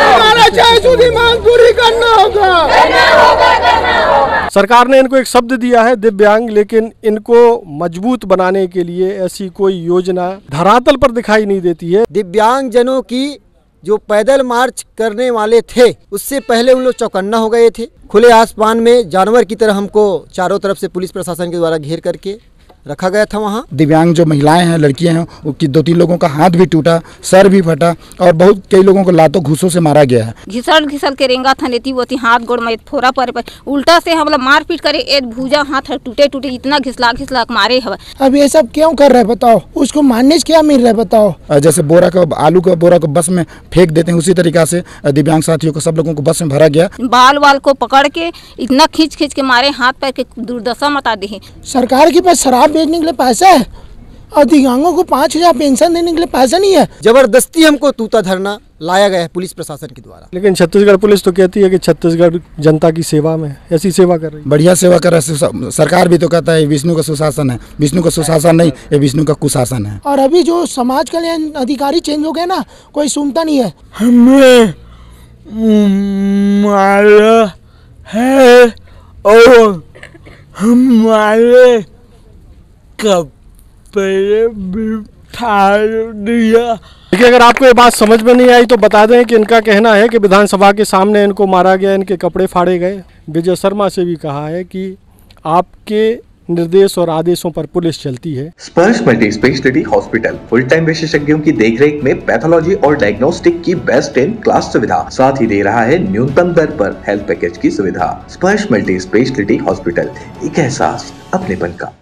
हमारा 600 की मांग पूरी करना होगा। सरकार ने इनको एक शब्द दिया है दिव्यांग, लेकिन इनको मजबूत बनाने के लिए ऐसी कोई योजना धरातल पर दिखाई नहीं देती है। दिव्यांग जनों की जो पैदल मार्च करने वाले थे उससे पहले उन लोग चौकन्ना हो गए थे। खुले आसमान में जानवर की तरह हमको चारों तरफ से पुलिस प्रशासन के द्वारा घेर करके रखा गया था। वहाँ दिव्यांग जो महिलाएं हैं, लड़कियां हैं, उनकी 2-3 लोगों का हाथ भी टूटा, सर भी फटा और बहुत कई लोगों को लातों घूसों से मारा गया है। घिसल घिसल के रेंगा था नेती वो हाथ गोड़ में फोरा पर उल्टा से हम लोग मारपीट करे, एक भूजा हाथ टूटे टूटे इतना घिसला मारे हवा। अब ये सब क्यों कर रहे बताओ, उसको मानने से क्या मिल रहा है बताओ। जैसे बोरा का आलू का बोरा को बस में फेंक देते हैं, उसी तरीका से दिव्यांग साथियों को सब लोगों को बस में भरा गया। बाल को पकड़ के इतना खींच के मारे, हाथ पैर के दुर्दशा मता दी है। सरकार के पास शराब बेचने के लिए पैसा है और दिव्यांगों को 5,000 पेंशन देने के लिए पैसा नहीं है। जबरदस्ती हमको तूता धरना लाया गया है पुलिस प्रशासन के द्वारा। लेकिन छत्तीसगढ़ पुलिस तो कहती है कि छत्तीसगढ़ जनता की सेवा में ऐसी सेवा कर रही है। बढ़िया सेवा कर रहा है। सरकार भी तो कहता है विष्णु का सुशासन है। विष्णु का सुशासन नहीं, ये विष्णु का कुशासन है। और अभी जो समाज कल्याण अधिकारी चेंज हो गए ना, कोई सुनता नहीं है। हमें मारा है और हमारे कपड़े भी फाड़ दिया। देखिए, अगर आपको ये बात समझ में नहीं आई तो बता दें कि इनका कहना है कि विधानसभा के सामने इनको मारा गया, इनके कपड़े फाड़े गए। विजय शर्मा से भी कहा है कि आपके निर्देश और आदेशों पर पुलिस चलती है। स्पर्श multi speciality hospital full time विशेषज्ञों की देखरेख में पैथोलॉजी और डायग्नोस्टिक की बेस्ट इन क्लास सुविधा, साथ ही दे रहा है न्यूनतम दर पर हेल्थ पैकेज की सुविधा। स्पर्श मल्टी स्पेशलिटी हॉस्पिटल, एक एहसास अपनेपन का।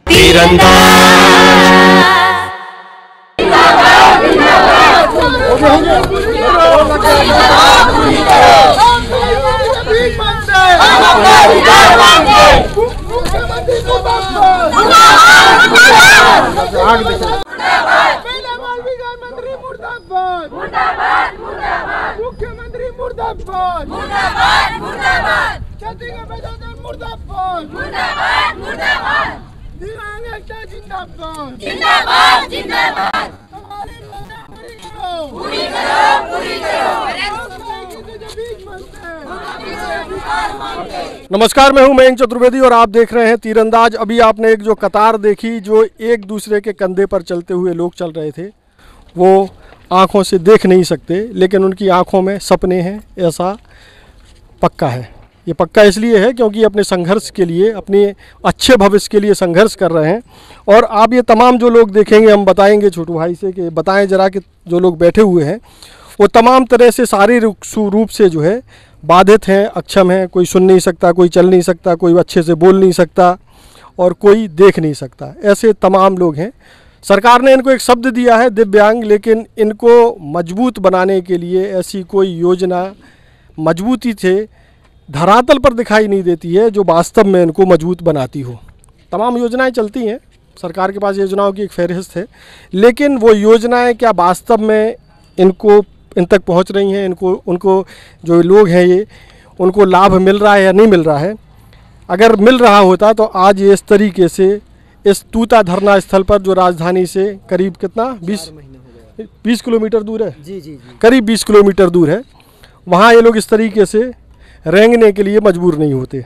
मुख्यमंत्री मुर्दाबाद, छत्तीसगढ़ प्रशासन मुर्दाबाद, दिव्यांग एकता जिंदाबाद, हमारी पूरी करो। नमस्कार, मैं हूं मयंक चतुर्वेदी और आप देख रहे हैं तीरंदाज। अभी आपने एक जो कतार देखी, जो एक दूसरे के कंधे पर चलते हुए लोग चल रहे थे, वो आँखों से देख नहीं सकते, लेकिन उनकी आँखों में सपने हैं, ऐसा पक्का है। ये पक्का इसलिए है क्योंकि अपने संघर्ष के लिए, अपने अच्छे भविष्य के लिए संघर्ष कर रहे हैं। और आप ये तमाम जो लोग देखेंगे, हम बताएंगे छोटू भाई से कि बताएं जरा कि जो लोग बैठे हुए हैं वो तमाम तरह से शारीरिक रूप से जो है बाधित हैं, अक्षम हैं। कोई सुन नहीं सकता, कोई चल नहीं सकता, कोई अच्छे से बोल नहीं सकता और कोई देख नहीं सकता, ऐसे तमाम लोग हैं। सरकार ने इनको एक शब्द दिया है दिव्यांग, लेकिन इनको मजबूत बनाने के लिए ऐसी कोई योजना मजबूती से धरातल पर दिखाई नहीं देती है जो वास्तव में इनको मजबूत बनाती हो। तमाम योजनाएं चलती हैं, सरकार के पास योजनाओं की एक फहरिस्त है, लेकिन वो योजनाएं क्या वास्तव में इन तक पहुंच रही हैं, उनको जो लोग हैं ये उनको लाभ मिल रहा है या नहीं मिल रहा है। अगर मिल रहा होता तो आज ये इस तरीके से इस तूता धरना स्थल पर, जो राजधानी से करीब कितना 20 किलोमीटर दूर है, जी, करीब 20 किलोमीटर दूर है, वहाँ ये लोग इस तरीके से रेंगने के लिए मजबूर नहीं होते।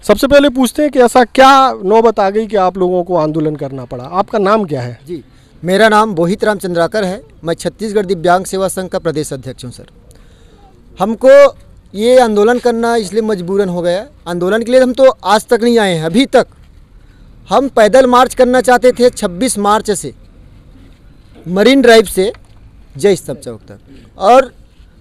सबसे पहले पूछते हैं कि ऐसा क्या नौबत आ गई कि आप लोगों को आंदोलन करना पड़ा। आपका नाम क्या है? जी, मेरा नाम बोहित राम चंद्राकर है। मैं छत्तीसगढ़ दिव्यांग सेवा संघ का प्रदेश अध्यक्ष हूँ। सर, हमको ये आंदोलन करना इसलिए मजबूरन हो गया। आंदोलन के लिए हम तो आज तक नहीं आए हैं। अभी तक हम पैदल मार्च करना चाहते थे 26 मार्च से मरीन ड्राइव से जय स्तंभ चौक तक, और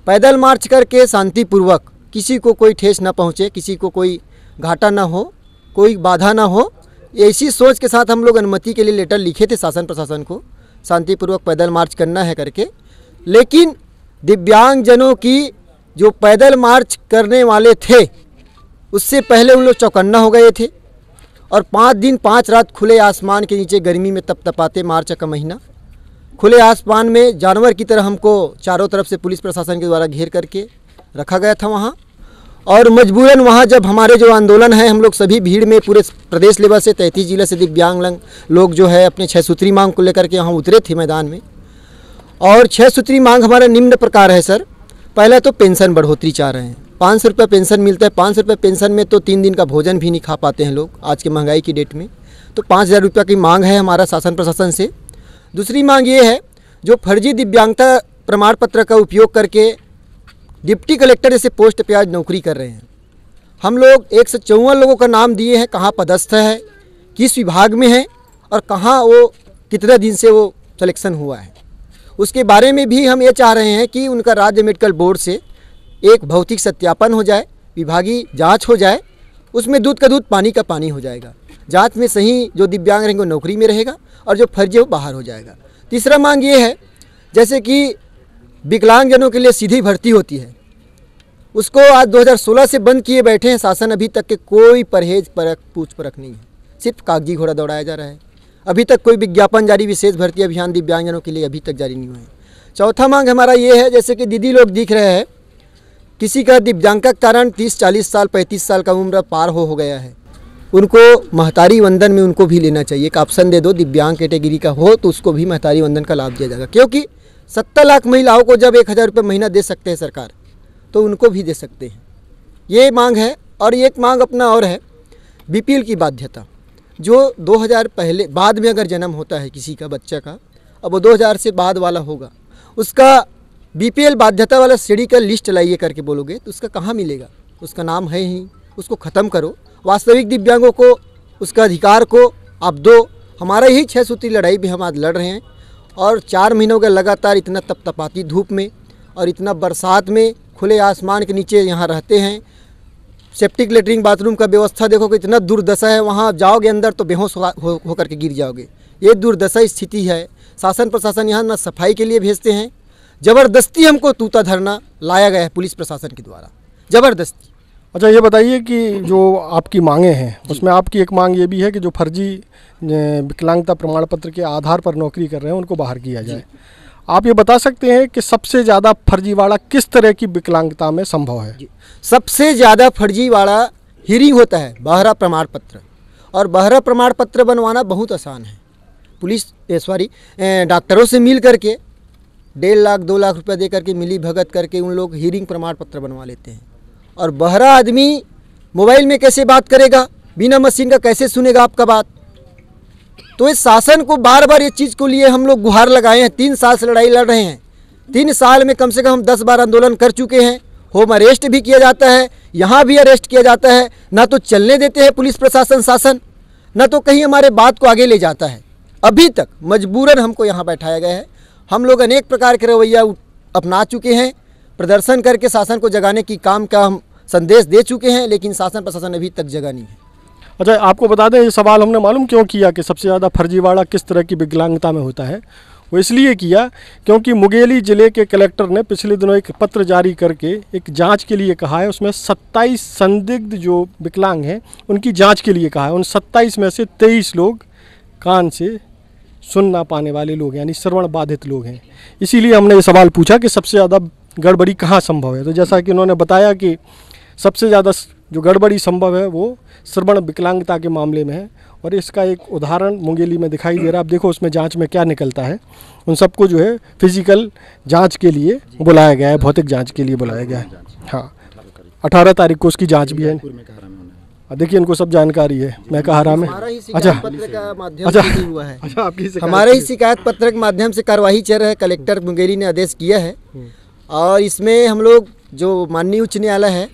पैदल मार्च करके शांतिपूर्वक, किसी को कोई ठेस ना पहुँचे, किसी को कोई घाटा ना हो, कोई बाधा ना हो, ऐसी सोच के साथ हम लोग अनुमति के लिए लेटर लिखे थे शासन प्रशासन को, शांतिपूर्वक पैदल मार्च करना है करके। लेकिन दिव्यांग जनों की जो पैदल मार्च करने वाले थे उससे पहले उन लोग चौकन्ना हो गए थे, और 5 दिन 5 रात खुले आसमान के नीचे गर्मी में तपतपाते, मार्च का महीना, खुले आसमान में जानवर की तरह हमको चारों तरफ से पुलिस प्रशासन के द्वारा घेर करके रखा गया था वहाँ। और मजबूरन वहाँ जब हमारे जो आंदोलन है, हम लोग सभी भीड़ में पूरे प्रदेश लेवल से 33 जिले से दिव्यांग लोग जो है अपने 6 सूत्री मांग को लेकर के यहाँ उतरे थे मैदान में। और 6 सूत्री मांग हमारा निम्न प्रकार है सर। पहला तो पेंशन बढ़ोतरी चाह रहे हैं, 500 रुपये पेंशन मिलता है। 500 रुपये पेंशन में तो 3 दिन का भोजन भी नहीं खा पाते हैं लोग आज के महंगाई की डेट में। तो 5000 रुपये की मांग है हमारा शासन प्रशासन से। दूसरी मांग ये है, जो फर्जी दिव्यांगता प्रमाण पत्र का उपयोग करके डिप्टी कलेक्टर जैसे पोस्ट पे आज नौकरी कर रहे हैं, हम लोग 154 लोगों का नाम दिए हैं, कहाँ पदस्थ है, किस विभाग में है और कहाँ वो कितने दिन से वो सिलेक्शन हुआ है, उसके बारे में भी हम ये चाह रहे हैं कि उनका राज्य मेडिकल बोर्ड से एक भौतिक सत्यापन हो जाए, विभागीय जांच हो जाए, उसमें दूध का दूध पानी का पानी हो जाएगा। जांच में सही जो दिव्यांग रहेंगे वो नौकरी में रहेगा और जो फर्जी है वो बाहर हो जाएगा। तीसरा मांग ये है, जैसे कि विकलांगजनों के लिए सीधी भर्ती होती है, उसको आज 2016 से बंद किए बैठे हैं शासन। अभी तक के कोई परहेज परख पूछ परख नहीं है, सिर्फ कागजी घोड़ा दौड़ाया जा रहा है। अभी तक कोई विज्ञापन जारी, विशेष भर्ती अभियान दिव्यांगजनों के लिए अभी तक जारी नहीं हुआ है। चौथा मांग हमारा ये है, जैसे कि दीदी लोग दिख रहे हैं, किसी का दिव्यांग का कारण 30-40 साल 35 साल का उम्र पार हो गया है, उनको महतारी वंदन में उनको भी लेना चाहिए। एक ऑप्शन दे दो, दिव्यांग कैटेगरी का हो तो उसको भी महतारी वंदन का लाभ दिया जाएगा, क्योंकि 70 लाख महिलाओं को जब 1000 रुपये महीना दे सकते हैं सरकार, तो उनको भी दे सकते हैं। ये मांग है। और एक मांग अपना और है, बीपीएल की बाध्यता, जो 2000 पहले बाद में अगर जन्म होता है किसी का बच्चा का, अब वो 2000 से बाद वाला होगा, उसका बीपीएल बाध्यता वाला सीढ़ी का लिस्ट लाइए करके बोलोगे तो उसका कहाँ मिलेगा? उसका नाम है ही, उसको ख़त्म करो। वास्तविक दिव्यांगों को उसका अधिकार को आप दो। हमारा यही 6 सूत्री लड़ाई भी हम आज लड़ रहे हैं। और 4 महीनों का लगातार इतना तपतपाती धूप में और इतना बरसात में खुले आसमान के नीचे यहाँ रहते हैं। सेप्टिक लेटरिन बाथरूम का व्यवस्था देखो कि इतना दुर्दशा है, वहाँ जाओगे अंदर तो बेहोश होकर के गिर जाओगे। ये दुर्दशा स्थिति है। शासन प्रशासन यहाँ न सफाई के लिए भेजते हैं, ज़बरदस्ती हमको तूता धरना लाया गया है पुलिस प्रशासन के द्वारा, ज़बरदस्ती। अच्छा, ये बताइए कि जो आपकी मांगे हैं उसमें आपकी एक मांग ये भी है कि जो फर्जी विकलांगता प्रमाण पत्र के आधार पर नौकरी कर रहे हैं उनको बाहर किया जाए। आप ये बता सकते हैं कि सबसे ज़्यादा फर्जीवाड़ा किस तरह की विकलांगता में संभव है? सबसे ज़्यादा फर्जीवाड़ा हियरिंग होता है, बहरा प्रमाण पत्र। और बहरा प्रमाण पत्र बनवाना बहुत आसान है। पुलिस डॉक्टरों से मिल करके 1.5 लाख 2 लाख रुपये दे करके मिली भगत करके उन लोग हियरिंग प्रमाण पत्र बनवा लेते हैं। और बहरा आदमी मोबाइल में कैसे बात करेगा, बिना मशीन का कैसे सुनेगा आपका बात? तो इस शासन को बार बार ये चीज़ को लिए हम लोग गुहार लगाए हैं। 3 साल से लड़ाई लड़ रहे हैं। 3 साल में कम से कम हम 10 बार आंदोलन कर चुके हैं। होम अरेस्ट भी किया जाता है, यहाँ भी अरेस्ट किया जाता है। ना तो चलने देते हैं पुलिस प्रशासन शासन, ना तो कहीं हमारे बात को आगे ले जाता है। अभी तक मजबूरन हमको यहाँ बैठाया गया है। हम लोग अनेक प्रकार के रवैया अपना चुके हैं, प्रदर्शन करके शासन को जगाने की काम का हम संदेश दे चुके हैं, लेकिन शासन प्रशासन अभी तक जगा नहीं है। अच्छा, आपको बता दें ये सवाल हमने मालूम क्यों किया कि सबसे ज़्यादा फर्जीवाड़ा किस तरह की विकलांगता में होता है। वो इसलिए किया क्योंकि मुंगेली ज़िले के कलेक्टर ने पिछले दिनों एक पत्र जारी करके एक जांच के लिए कहा है। उसमें 27 संदिग्ध जो विकलांग हैं उनकी जांच के लिए कहा है। उन 27 में से 23 लोग कान से सुन ना पाने वाले लोग यानी श्रवण बाधित लोग हैं। इसीलिए हमने ये सवाल पूछा कि सबसे ज़्यादा गड़बड़ी कहाँ संभव है। तो जैसा कि उन्होंने बताया कि सबसे ज़्यादा जो गड़बड़ी संभव है वो श्रवण विकलांगता के मामले में है। और इसका एक उदाहरण मुंगेली में दिखाई दे रहा है। आप देखो उसमें जांच में क्या निकलता है। उन सबको जो है फिजिकल जांच के लिए बुलाया गया है, भौतिक जांच के लिए बुलाया गया है। हाँ, 18 तारीख को उसकी जांच भी है। देखिए इनको सब जानकारी है। मैं कहारा में हमारा ही शिकायत पत्र का माध्यम से हुआ है। अच्छा, आपकी हमारे ही शिकायत पत्र के माध्यम से कार्रवाई चल रहा है। कलेक्टर मुंगेली ने आदेश किया है और इसमें हम लोग जो माननीय उच्च न्यायालय है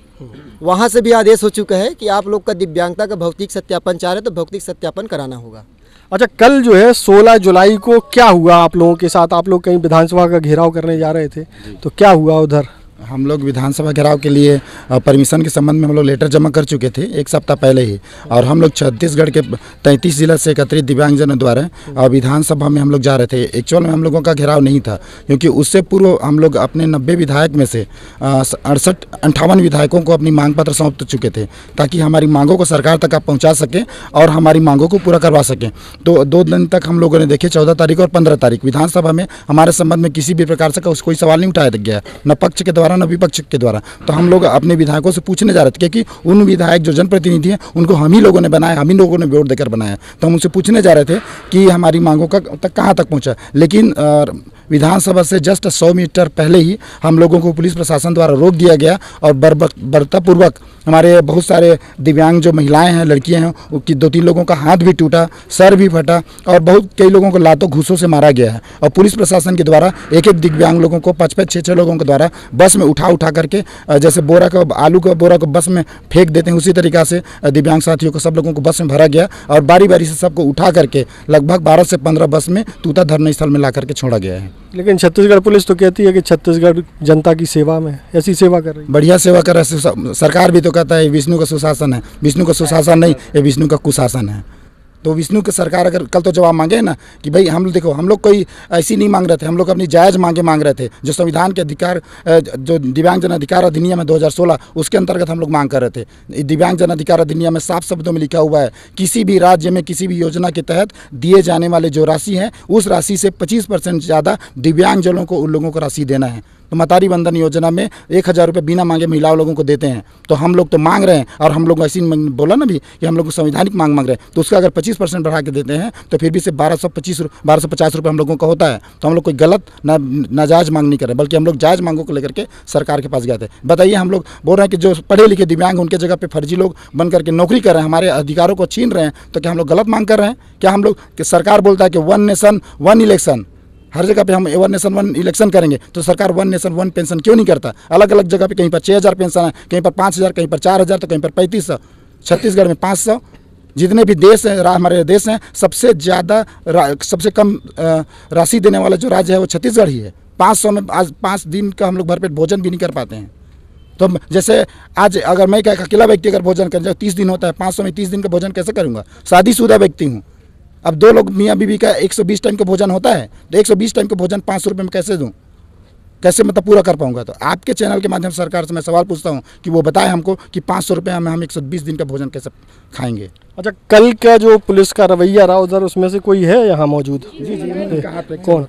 वहाँ से भी आदेश हो चुका है कि आप लोग का दिव्यांगता का भौतिक सत्यापन चाह रहे तो भौतिक सत्यापन कराना होगा। अच्छा, कल जो है 16 जुलाई को क्या हुआ आप लोगों के साथ? आप लोग कहीं विधानसभा का घेराव करने जा रहे थे, तो क्या हुआ उधर? हम लोग विधानसभा घेराव के लिए परमिशन के संबंध में हम लोग लेटर जमा कर चुके थे 1 सप्ताह पहले ही। और हम लोग छत्तीसगढ़ के 33 जिला से एकत्रित दिव्यांगजनों द्वारा विधानसभा में हम लोग जा रहे थे। एक्चुअल में हम लोगों का घेराव नहीं था, क्योंकि उससे पूर्व हम लोग अपने 90 विधायक में से 58 विधायकों को अपनी मांग पत्र सौंप चुके थे, ताकि हमारी मांगों को सरकार तक आप पहुँचा सकें और हमारी मांगों को पूरा करवा सकें। तो 2 दिन तक हम लोगों ने देखे, 14 तारीख और 15 तारीख विधानसभा में हमारे संबंध में किसी भी प्रकार से कोई सवाल नहीं उठाया गया, न पक्ष के द्वारा न विपक्ष के द्वारा। तो हम लोग अपने विधायकों से पूछने जा रहे थे, क्योंकि उन विधायक जो जनप्रतिनिधि हैं उनको हम ही लोगों ने बनाया, हम ही लोगों ने वोट देकर बनाया। तो हम उनसे पूछने जा रहे थे कि हमारी मांगों का तक कहाँ तक पहुँचा। लेकिन विधानसभा से जस्ट 100 मीटर पहले ही हम लोगों को पुलिस प्रशासन द्वारा रोक दिया गया और बर्बरतापूर्वक हमारे बहुत सारे दिव्यांग जो महिलाएं हैं, लड़कियां हैं, उनकी 2-3 लोगों का हाथ भी टूटा, सर भी फटा और बहुत कई लोगों को लातों घूसों से मारा गया है। और पुलिस प्रशासन के द्वारा एक दिव्यांग लोगों को 5-5, 6-6 लोगों के द्वारा बस में उठा करके जैसे बोरा का आलू का बोरा को बस में फेंक देते हैं, उसी तरीक़ा से दिव्यांग साथियों को सब लोगों को बस में भरा गया और बारी बारी से सबको उठा करके लगभग 12 से 15 बस में तूता धरने स्थल में ला करके छोड़ा गया है। लेकिन छत्तीसगढ़ पुलिस तो कहती है कि छत्तीसगढ़ जनता की सेवा में, ऐसी सेवा कर रही है। बढ़िया सेवा कर रहा है। सरकार भी तो कहता है विष्णु का सुशासन है, विष्णु का सुशासन नहीं, ये विष्णु का कुशासन है। तो विष्णु की सरकार अगर कल तो जवाब मांगे ना कि भाई हम देखो, हम लोग कोई ऐसी नहीं मांग रहे थे, हम लोग अपनी जायज़ मांगे मांग रहे थे। जो संविधान के अधिकार, जो दिव्यांगजन अधिकार अधिनियम है 2016, उसके अंतर्गत हम लोग मांग कर रहे थे। दिव्यांगजन अधिकार अधिनियम में साफ शब्दों में लिखा हुआ है, किसी भी राज्य में किसी भी योजना के तहत दिए जाने वाले जो राशि है, उस राशि से 25% ज़्यादा दिव्यांगजनों को, उन लोगों को राशि देना है। तो मतारी बंधन योजना में 1000 रुपये बिना मांगे महिलाओं लोगों को देते हैं। तो हम लोग तो मांग रहे हैं, और हम लोग ऐसी बोला ना भी कि हम लोग संवैधानिक मांग रहे हैं, तो उसका अगर 25% बढ़ा के देते हैं तो फिर भी सिर्फ 1250 रुपये हम लोगों का होता है। तो हम लोग कोई गलत नाजायज़ मांग नहीं कर रहे, बल्कि हम लोग जायज़ मांगों को लेकर के सरकार के पास गए थे। बताइए, हम लोग बोल रहे हैं कि जो पढ़े लिखे दिव्यांग उनके जगह पे फर्जी लोग बन करके नौकरी कर रहे हैं, हमारे अधिकारों को छीन रहे हैं, तो क्या हम लोग गलत मांग कर रहे हैं? क्या हम लोग, कि सरकार बोलता है कि 1 नेशन 1 इलेक्शन, हर जगह पे हम 1 नेशन 1 इलेक्शन करेंगे, तो सरकार 1 नेशन 1 पेंशन क्यों नहीं करता? अलग अलग जगह पे कहीं पर 6000 पेंशन है, कहीं पर 5000, कहीं पर 4000, तो कहीं पर 3500, छत्तीसगढ़ में 500। जितने भी देश हैं, हमारे देश हैं, सबसे ज़्यादा सबसे कम राशि देने वाला जो राज्य है वो छत्तीसगढ़ ही है। 500 में आज 5 दिन का हम लोग भरपेट भोजन भी नहीं कर पाते हैं। तो जैसे आज अगर मैं क्या अकेला व्यक्ति अगर भोजन कर जाए 30 दिन होता है, 500 में 30 दिन का भोजन कैसे करूँगा? शादीशुदा व्यक्ति हूँ। अब 2 लोग मियाँ बीवी का 120 टाइम का भोजन होता है, तो 120 टाइम का भोजन 500 रुपये में कैसे दूँ? कैसे मतलब पूरा कर पाऊंगा? तो आपके चैनल के माध्यम से सरकार से मैं सवाल पूछता हूं कि वो बताए हमको कि 500 रुपये में हम 120 दिन का भोजन कैसे खाएंगे? अच्छा, कल का जो पुलिस का रवैया रहा उधर, उसमें से कोई है यहाँ मौजूद? जी कौन?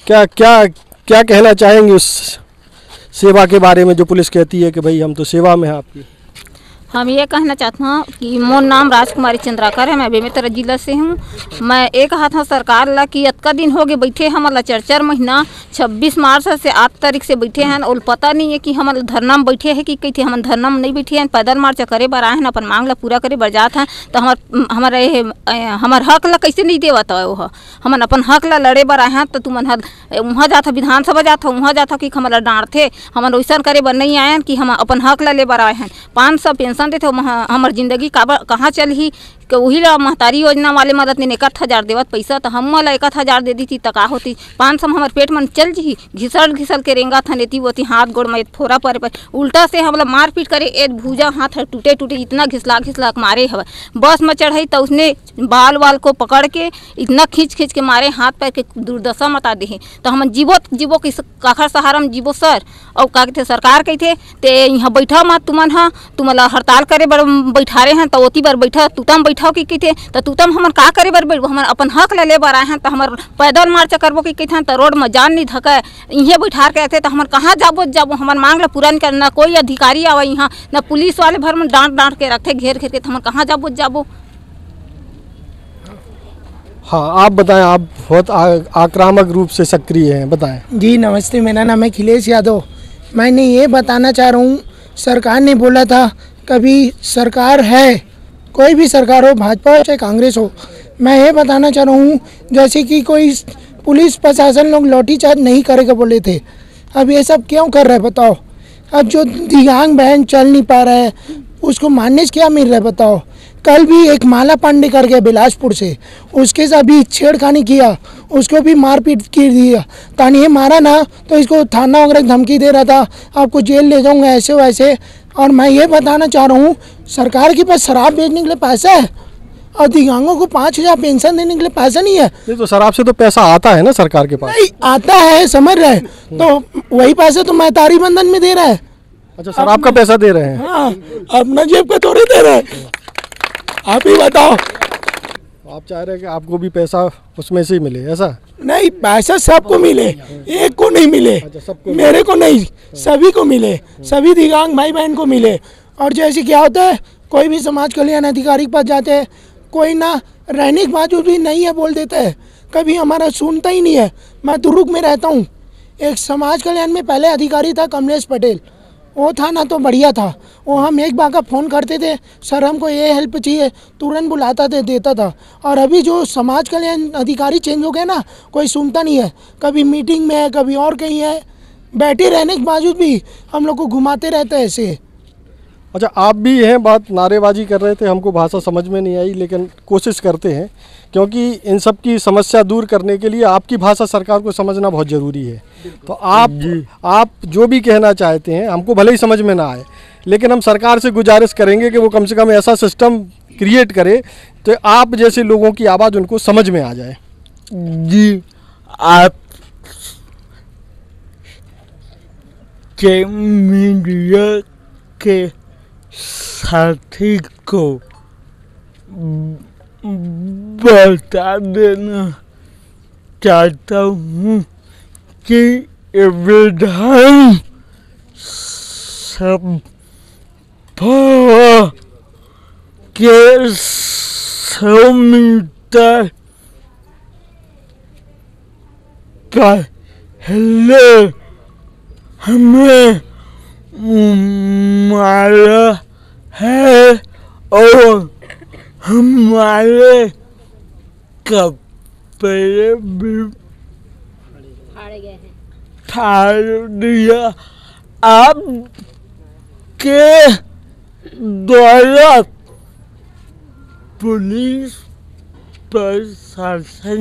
क्या कहना चाहेंगे उस सेवा के बारे में जो पुलिस कहती है कि भाई हम तो सेवा में हैं आपकी? हम ये कहना चाहते हैं कि मोर नाम राजकुमारी चंद्राकर है, मैं बेमेतरा जिला से हूँ। मैं एक हाथ सरकार ला कि अतका दिन हो गए बैठे, हमारा 4 महीना 26 मार्च से 8 तारीख से बैठे हैं, और पता नहीं है कि हमारे धरना में बैठे हैं कि कहीं हम धरना में नहीं बैठे हैं, पैदल मार्च करे बर आए हैं, अपन मांग ला पूरा करे बर जात हैं। तो हमार हक ला कैसे नहीं देवत है? वो हमन अपन हक ला लड़े बर आए हैं, तो तुम वहाँ जाता विधानसभा जाता वहाँ जाता कि हमारा डांटते, हमन वैसा करे बर नहीं आए हैं कि हम अपन हक ला ले बर आए हैं। 500 पेंशन देते, हमार जिंदगी कहाँ चल ही? वही ला महतारी योजना वाले मदद ने 1000 देवत पैसा, तो हम ला 1000 दे दी थी तो का होती? 500 में हमारे पेट मन चल जी, घिसल के रेंगा था नेती वो हाथ गोड़ में फोरा पर उल्टा से हम मार पीट करे, एक भूजा हाथ टूटे इतना घिसला के मारे हवा। बस में चढ़ाई तो उसने बाल को पकड़ के इतना खींच के मारे, हाथ पैर के दुर्दशा मता दे। तो हम जीवो कि काखर सहारा में जीवो सर। और का कहते सरकार कहते ते यहाँ बैठा मत, तुमला हड़ताल करे बर बैठा रहे हैं, तो ओती बार बैठा तुतम बैठाओ कि कहते, तो तुतम हमन का करे बर हम अपन हक ले बर आए हैं। तो हमार पैदल मार्च करबो कि कहते हैं, तो रोड में जान नहीं धके इहे बैठा के रहते, तो हमन कहाँ जाबो हमार मांग ला पूरा नहीं करना। कोई अधिकारी आवा यहाँ, ना पुलिस वाले भर में डांट के रखते घेर के, तो हमन कहाँ जाबो। हाँ, आप बताएं, आप बहुत आक्रामक रूप से सक्रिय हैं, बताएं। जी नमस्ते, मेरा नाम है अखिलेश यादव। मैंने ये बताना चाह रहा हूँ, सरकार ने बोला था कभी सरकार है, कोई भी सरकार हो, भाजपा हो चाहे कांग्रेस हो, मैं ये बताना चाह रहा हूँ जैसे कि कोई पुलिस प्रशासन लोग लाठीचार्ज नहीं करेगा बोले थे, अब ये सब क्यों कर रहे हैं बताओ? अब जो दिव्यांग बहन चल नहीं पा रहा है उसको मानने से क्या मिल रहा है बताओ? कल भी एक माला पांडे कर गया बिलासपुर से, उसके साथ भी छेड़खानी किया, उसको भी मारपीट कर दिया। तानी ये मारा ना तो इसको थाना वगैरह धमकी दे रहा था, आपको जेल ले जाऊंगा ऐसे वैसे। और मैं ये बताना चाह रहा हूँ, सरकार के पास शराब बेचने के लिए पैसा है और दिव्यांगों को 5000 पेंशन देने के लिए पैसा नहीं है। नहीं तो शराब से तो पैसा आता है ना सरकार के पास? नहीं आता है, समझ रहे, तो वही पैसा तो महतारी बंधन में दे रहा है। अच्छा, शराब का पैसा दे रहे हैं? हाँ, अपना जेब का थोड़े दे रहे हैं। आप ही बताओ। आप चाह रहे हैं कि आपको भी पैसा उसमें से ही मिले, ऐसा? नहीं, पैसा सबको मिले, एक को नहीं मिले। अच्छा, सबको मेरे को नहीं, सभी को मिले, सभी दिव्यांग भाई बहन को मिले। और जैसे क्या होता है, कोई भी समाज कल्याण अधिकारी के पास जाते हैं, कोई ना रहने के बावजूद भी नहीं है बोल देते हैं, कभी हमारा सुनता ही नहीं है। मैं दुर्ग में रहता हूँ, एक समाज कल्याण में पहले अधिकारी था कमलेश पटेल, वो था ना तो बढ़िया था। वो हम एक बार का फ़ोन करते थे, सर हमको ये हेल्प चाहिए, तुरंत बुलाता थे, देता था। और अभी जो समाज कल्याण अधिकारी चेंज हो गए ना, कोई सुनता नहीं है। कभी मीटिंग में है, कभी और कहीं है, बैठे रहने के बावजूद भी हम लोग को घुमाते रहते हैं ऐसे। अच्छा, आप भी हैं, बात नारेबाजी कर रहे थे, हमको भाषा समझ में नहीं आई, लेकिन कोशिश करते हैं क्योंकि इन सब की समस्या दूर करने के लिए आपकी भाषा सरकार को समझना बहुत ज़रूरी है। तो आप जो भी कहना चाहते हैं, हमको भले ही समझ में ना आए, लेकिन हम सरकार से गुजारिश करेंगे कि वो कम से कम ऐसा सिस्टम क्रिएट करे तो आप जैसे लोगों की आवाज़ उनको समझ में आ जाए। जी, आप के मीडिया के साथी को बता देना चाहता हूँ कि विधान सभा के 100 मीटर पहले हमें मारा है और हमारे कपड़े भी फाड़ दिया। आपके द्वारा पुलिस प्रशासन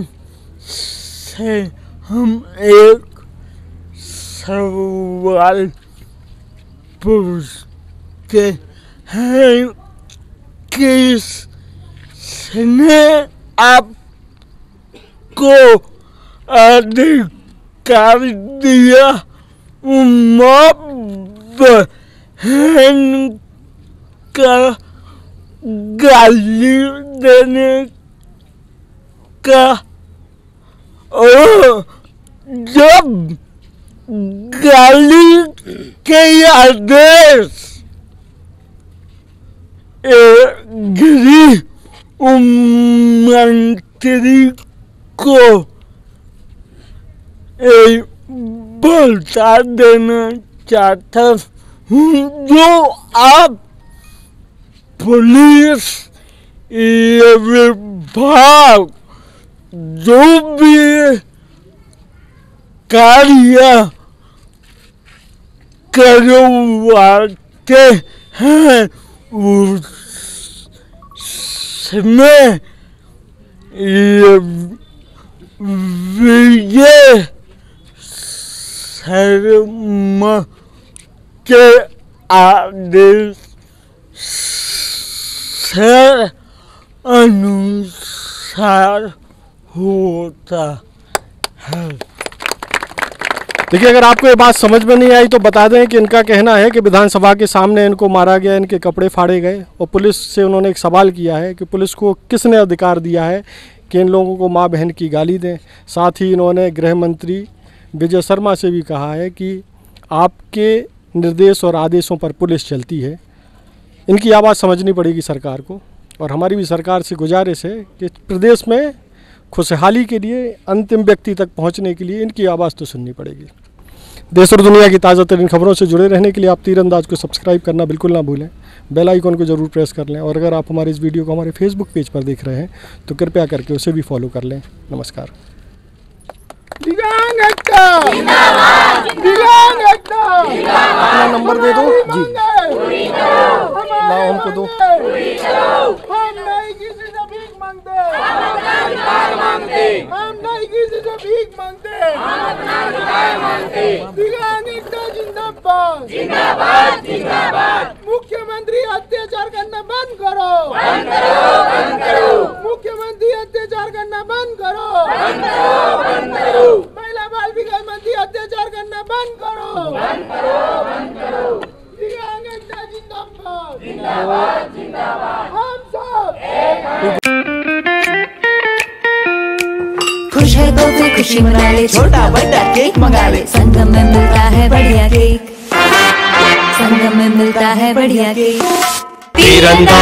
से हम एक सवाल पूछते हैं, किसने आपको अधिकार दिया माँ बहन का गाली देने का? और जब गाली के आदेश गृह मंत्री को बता देना चाहता हूँ, जो आप पुलिस विभाग जो भी कार्य करवाते हैं उसमें विजय शर्मा के आदेश से अनुसार होता है। देखिए, अगर आपको ये बात समझ में नहीं आई तो बता दें कि इनका कहना है कि विधानसभा के सामने इनको मारा गया, इनके कपड़े फाड़े गए, और पुलिस से उन्होंने एक सवाल किया है कि पुलिस को किसने अधिकार दिया है कि इन लोगों को माँ बहन की गाली दें। साथ ही इन्होंने गृह मंत्री विजय शर्मा से भी कहा है कि आपके निर्देश और आदेशों पर पुलिस चलती है। इनकी आवाज़ समझनी पड़ेगी सरकार को, और हमारी भी सरकार से गुजारिश है कि प्रदेश में खुशहाली के लिए, अंतिम व्यक्ति तक पहुंचने के लिए इनकी आवाज़ तो सुननी पड़ेगी। देश और दुनिया की ताज़ा तरीन खबरों से जुड़े रहने के लिए आप तीरंदाज को सब्सक्राइब करना बिल्कुल ना भूलें, बेल आइकन को ज़रूर प्रेस कर लें, और अगर आप हमारे इस वीडियो को हमारे फेसबुक पेज पर देख रहे हैं तो कृपया करके उसे भी फॉलो कर लें। नमस्कार। अपना नंबर दे दो जी, लाओ हमको दो। हम नहीं किसी से भीख मांगते, हम नहीं किसी से भीख मांगते, हम अपना अधिकार मांगते। दिव्यांग एकता जिंदाबाद, जिंदाबाद, जिंदाबाद। मुख्यमंत्री अत्याचार करना बंद करो, बंद करो, बंद करो। मुख्यमंत्री अत्याचार करना बंद करो, बंद करो, बंद करो। महिला बाल विकास मंत्री अत्याचार करना बंद करो, बंद करो, बंद करो। दिव्यांग एकता जिंदाबाद, जिंदाबाद, जिंदाबाद। हम सब एक हैं। खुश है तो फिर खुशी मना ले, छोटा बड़ा केक मंगा ले, संगम में मिलता है बढ़िया केक, संगम में मिलता है बढ़िया केक। तीरंदाज।